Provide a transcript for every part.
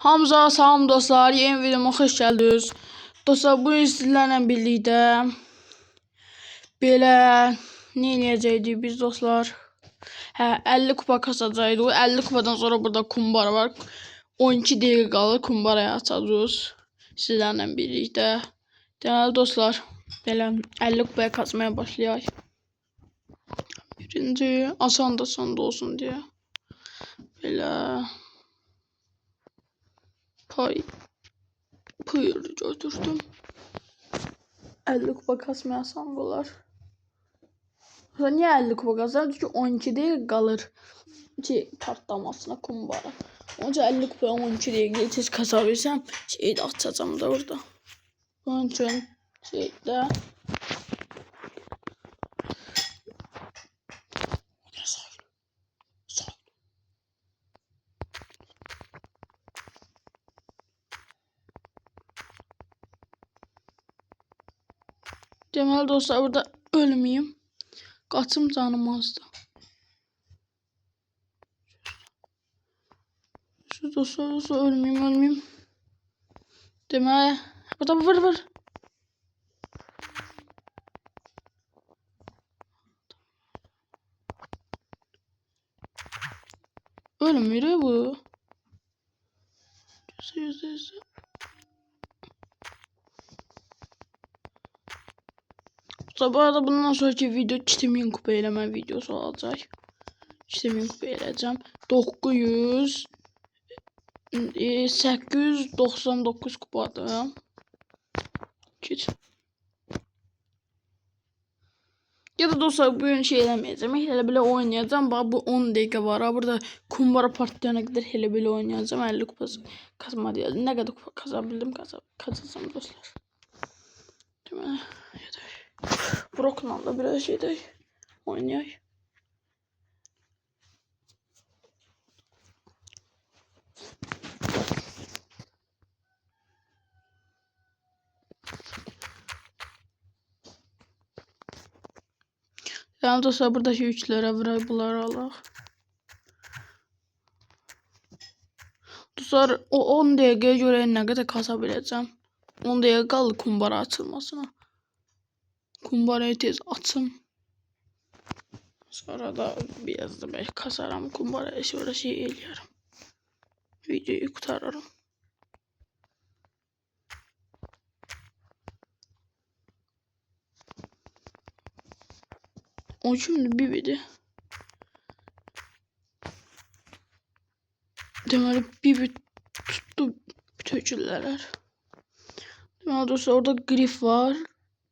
Hamza salam dostlar, yeni videoma xoş gəldiniz. Dostlar, bugün sizlərlə birlikdə belə nə eləyəcəkdik biz dostlar? 50 kupa kasacaqdıq. 50 kupadan sonra burada kumbara var. 12 dəqiqə qalır, kumbarayı açacağız sizlərlə birlikdə. Deməli dostlar, belə 50 kupaya kasmaya başlayaq. Birinci asan olsun deyə belə payır götürdüm. 50 kupa kasmaya asan olar. Niye 50 kupa kasar? Çünkü 12 dəqiqə qalır ki partlamasına kumbara. Onca 50 kupaya 12 dəqiqə tez kasa bilsəm şeyi də açacağım da orada. Onun üçün şeydə deməli dostlar, burada ölməyim. Qaçım canım azdı. Şu dostlar ölməyim. Deməli burada vur. Ölmür bu. Yüzde. Bu arada bundan sonraki video 2000 kupa eleme videosu olacak. 2000 kupa eləyəcəm. 899 kupadır. Geç. Ya da dostlar bugün şey eləməyəcəm. Elə belə oynayacağım. Bax bu 10 dəqiqə var. Burada kumbara partlayana qədər elə belə oynayacağım. 50 kupa kazma deyildi. Nə qədər kupa kazabildim kazacağım dostlar. Deməli, Brock'la da biraz şeydə oynayaq. Yani dostlar buradaki yüklərə vuraq, bunları alaq. Dostlar o 10 dəqiqəyə görə nə qədər kasa biləcəm. 10 dəqiqə qaldı kumbara açılmasına. Kumbarayı tez açım. Sonra da biraz da belki kasaram kumbarayı, sonra şey eləyərəm. Videoyu qurtararım. O şimdi Bibi'di. Deməli Bibi tuttu töküllər. Deməli dostlar orada grif var.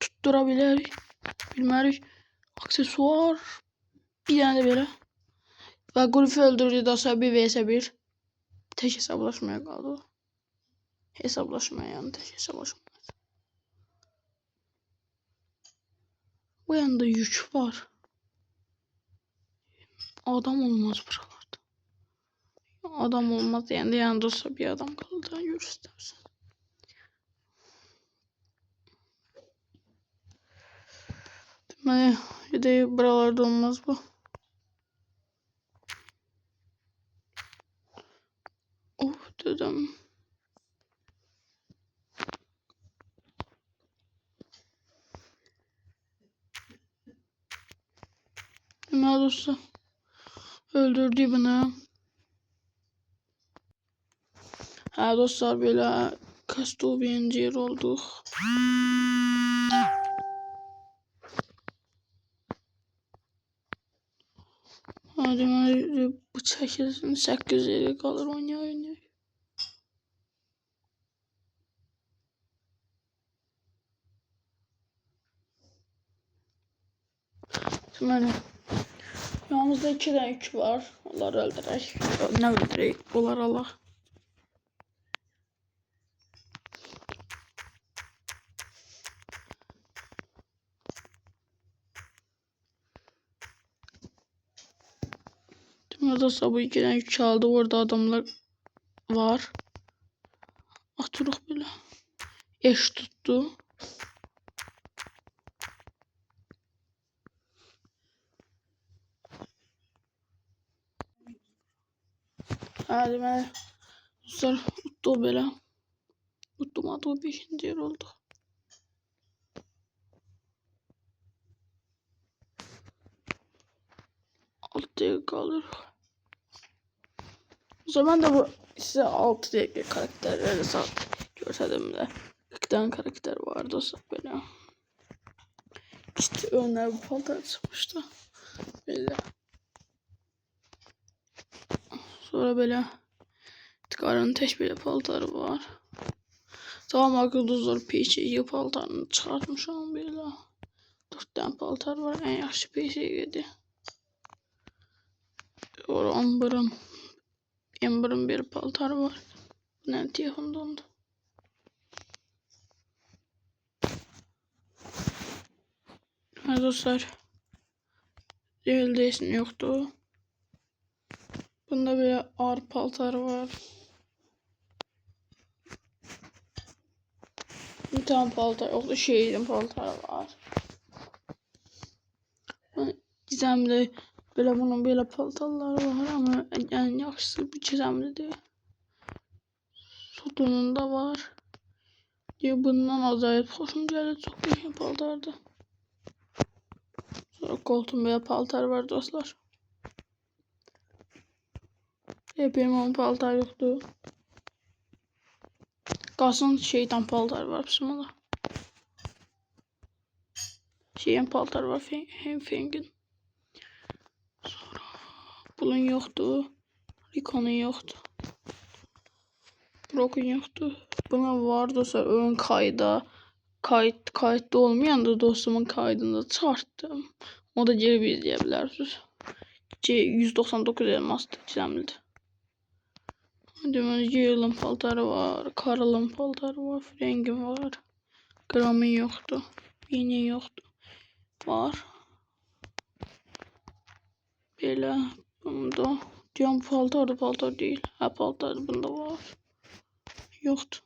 Tutturabilir. Bilmərik. Aksesuar. Bir tane de belə. Və grifi öldürdü dostlar 1 vs 1. Tek hesablaşmaya qaldı. Hesablaşmaya yani tek hesablaşmaya. Bu yanda yük var. Adam olmaz buralarda. Adam olmaz yani yanında olsa bir adam kaldı. Yürü istersen. Deməli, buralarda olmaz bu. Dedim. Deməli dostlar. Öldürdü bunu. Ha dostlar böyle Kastovian yer olduk. Hadi bıçak kesin 850 kalır oynayaq. Deməli yanımızda 2 tane yük var. Onları öldürək. Nə öldürək? Onları alaq. Deməli dostlar bu 2 tane yük aldı. Orada adamlar var. Atırıq belə. Eş tuttu. Hadi dostlar tuttu böyle. Tutmadı 5. yer oldu. Altıya kalır. O zaman da bu size 6 diye karakterleri gösterdim de. 2 tane karakter vardı böyle. İşte önler bu paltar çıkmıştı. Böyle. Sonra böyle Tıkarın teşbih paltarı var. Tamam arkadaşlar PC'yi paltarını çıkartmışım böyle. 4 tane paltar var. En yaxşı PC'ydi. Sonra Amber'ın bir paltarı var. Ne telefonda. Arkadaşlar değildesin yoktu. Bunda böyle ağır paltarı var. Bir tane paltar yoktu. Şeyin paltarı var. Gizemli böyle bunun böyle paltarları var ama en yaxşısı bu gizemlidir. Sütunun da var. Diye bundan acayip hoşum geldi. Çok iyi paltardı. Sonra koltuğun böyle paltar var dostlar. Benim onun paltar yoktu. Gazın şeytan paltar var bizim da. Şeyin paltar var hem Feng'in. Sonra bunun yoktu. Rico'nun yoktu. Brock'un yoktu. Buna var dostlar ön kayıtta olmayan da dostumun kaydında çıkarttım. O da geri bir izleyebilirsiniz. 199 elmastı gizemliydi. Yığılın paltarı var. Karal'ın paltarı var. Frank'in var. Gram'ın yoktu. Yine yoktu. Var. Böyle bunda. Diyorum paltar değil. Ha paltar bunda var. Yoktu.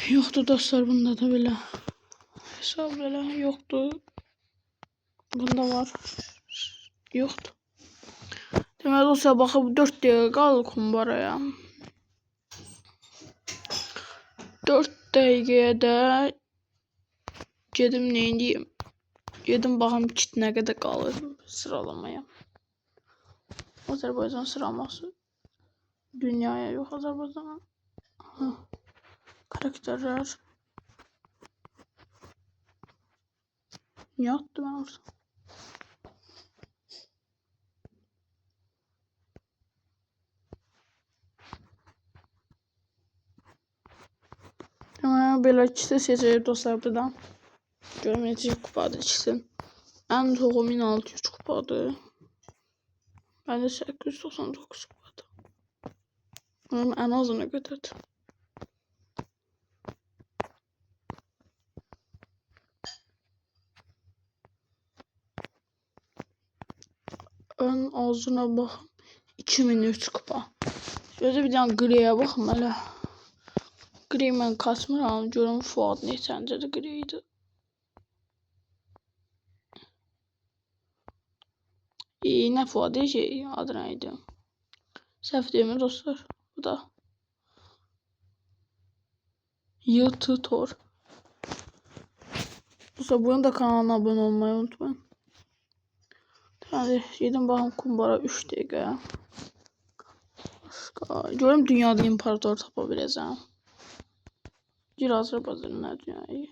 Yoktu dostlar bunda da böyle. Hesap böyle yoktu. Bunda var. Yoktu. Demek olsa bakıp 4 diye kal kumbaraya. 4 dəqiqədə gedim neyindiyim. Gedim baxım kit nə qədər qalır sıralamaya. Azərbaycan sıralaması. Dünyaya yox Azərbaycana. Karakterler. Niye attım ben orada? Ama böyle ikisi seçeceğiz dostlar buradan. Görüm necə kupadır ikisi. En çoğu 1600 kupadır. Ben de 899 kupadır. Ama en azını götürdüm. Ön ağzına bakın. 2003 kupa. Şöyle bir tane griye bakın hele. Gri ben kasmıram. Görüm Fuad neçəncə də griydi. Ne Fuad şey adı neydi? Səhv deyilmi dostlar? Bu da YT Tor. Dostlar bunun da kanalına abone olmayı unutmayın. Hadi gidin bakın kumbara 3 dəqiqə. Görüm dünyada imparator tapabileceğim. Gir Azerbaycan'ın dünyayı.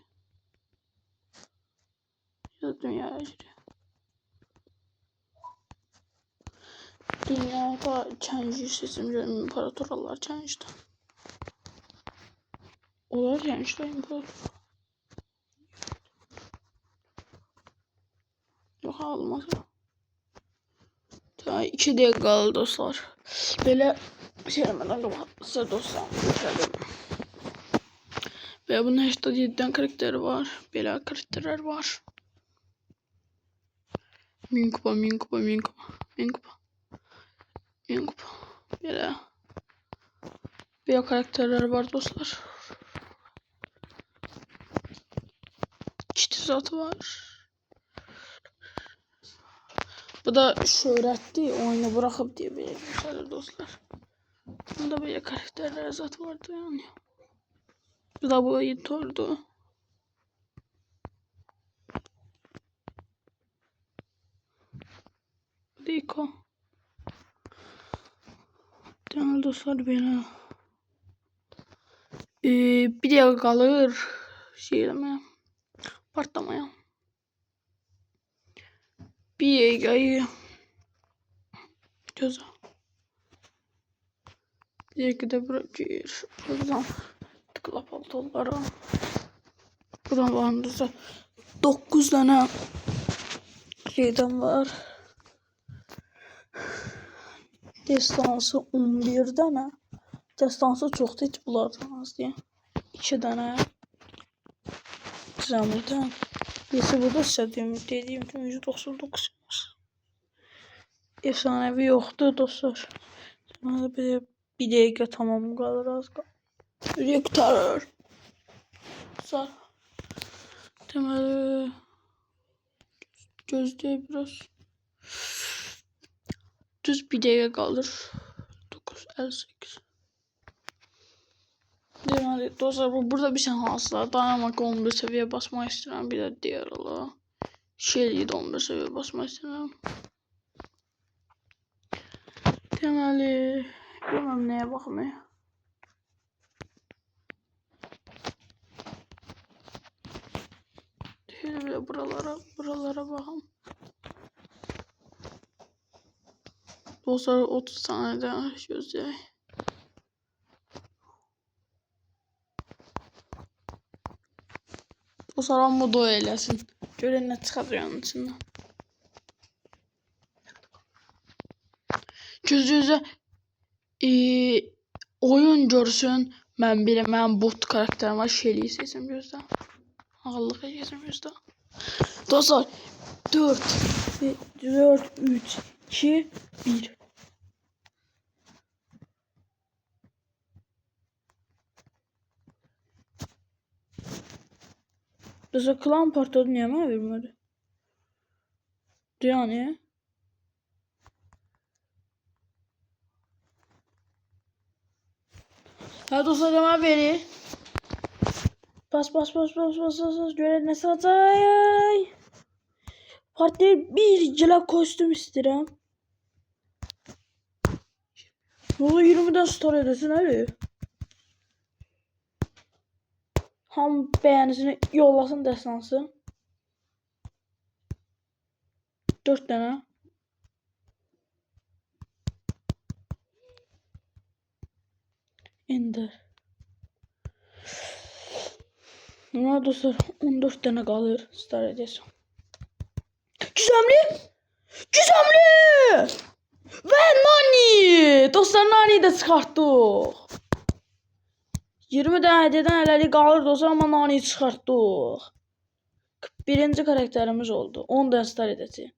Ya da dünyaya gir. Dünyada change seçim görüm imparatorlar change'da. Onlar change'da imparator. Yok almaz. Daha 2 dakika kaldı dostlar. Böyle şeylemeden kapatmışsa dostlar. Ve bunun 87'den karakteri var. Böyle karakterler var. Min kupa. Böyle karakterler var dostlar. Çitizatı var. Bu da şöhretli oyunu bırakıp diye bir dostlar. Bunda böyle karakterler zaten vardı yani. Bu da bu editordu. Diko. Değerli dostlar beni. Bir de kalır şeylemeye. Partlamaya. Bir egayı. Göze. Bir de bırakır. Buradan tıkla paltolara. Buradan varındırsa 9 tane şeyden var. Destansı 11 tane. Destansı çoxdur, heç bunlardan az deyəm. 2 tane. Cəmidən. Birisi burada sizə dediyim kimi 199. Efsanevi yoxdur dostlar. Bir dəqiqə tamam qalır az qalır. Bir qurtarır. Sar. Deməli gözləyək biraz. Düz bir dəqiqə qalır. 9:58. Deməli dostlar burada bir şey hansılar dayanmak 11 seviye basmak istəyirəm. Bir də diğer ola. Şeyliyi də 11 seviye basmak istəyirəm. Deməli bilməm nəyə baxmayı. Şöyle buralara baxım. Dostlar 30 saniyede gözləyək. Dostlar amma doya eləsin. Görən nə çıxacaq onun içindən. Gözünüzə oyun görsün. Mən biləm, mən bot karakterim var. Şeyliyi seçim gözlə. Ağıllıq edəcəm gözlə. Dostlar 4 3 2 1. Dostlar klan partladı niyə mənə vermədi? Yəni hə dostlar mənə verir. Bas görək nə satacaq. Partlayır bir cila kostüm istəyirəm. Bunu 20'den store edesin öyle. Ham beğenisini yollasın destansı. 4 tane. Ender. Ama dostlar 14 tane kalır. Star edeceğim. Gizemli. Ve Nani. Dostlar Nani'yi de çıkarttık. 20 tane hediyeden eləli qalır dostlar ama Nani'yi çıxartdıq. 41-ci karakterimiz oldu. 10 tane star edəcək.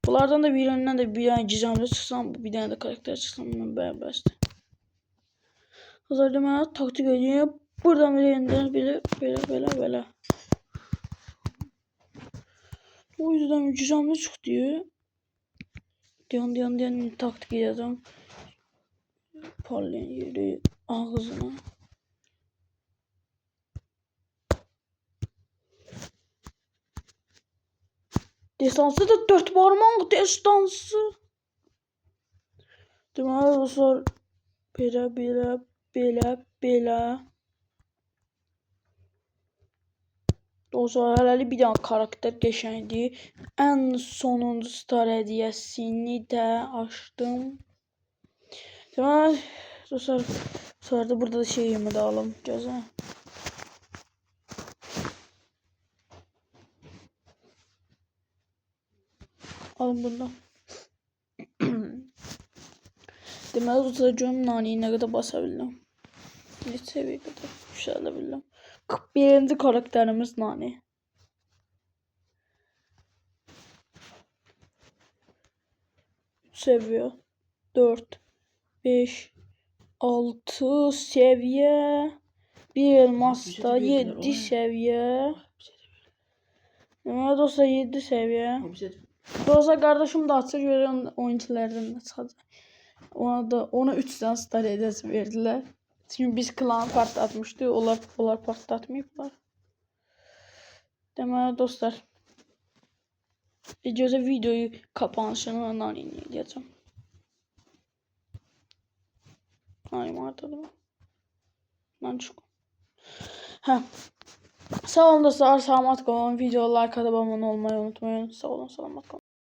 Bunlardan da birindən də bir tane gizemli çıxsam, bir tane de karakter çıxsam bundan bərbəsdir. Hazırda mənə taktik edeyim. Buradan belə. O yüzden gizemli çıxdı. Diyan taktik edeceğim. Parlayan yeri ağzına. Destansı da 4 parmak destansı. Deməli dostlar belə. Dostlar hələlik bir dənə karakter qəşəngdir. Ən sonuncu star hədiyəsini də açdım. Deməli dostlar sonra da burada da şeyimi də alım gözə. Alın bundan. Deməli dostlar görüm Nani'yi nə qədər basa bildim. Bir seviyə qədər yüksələ bildim. 41-ci karakterimiz Nani. Seviye 4 5 6 seviye. Bir elmasda 7 seviye. Deməli dostlar 7 seviye. Dostlar kardeşim da açır görürüm oyunculardan da çıxacaq. Ona 3 tane star hediyesi verdiler. Çünkü biz klanı partlatmıştık. Onlar partlatmayıblar. Deməli dostlar. Gözə videoyu kapanışını ondan eləyəcəm. Ay martadır mı? Lan çık. Hə. Sağ olun dostlar. Salamat qalın. Videoya like atıp abone olmayı unutmayın. Sağ olun. Salamat qalın.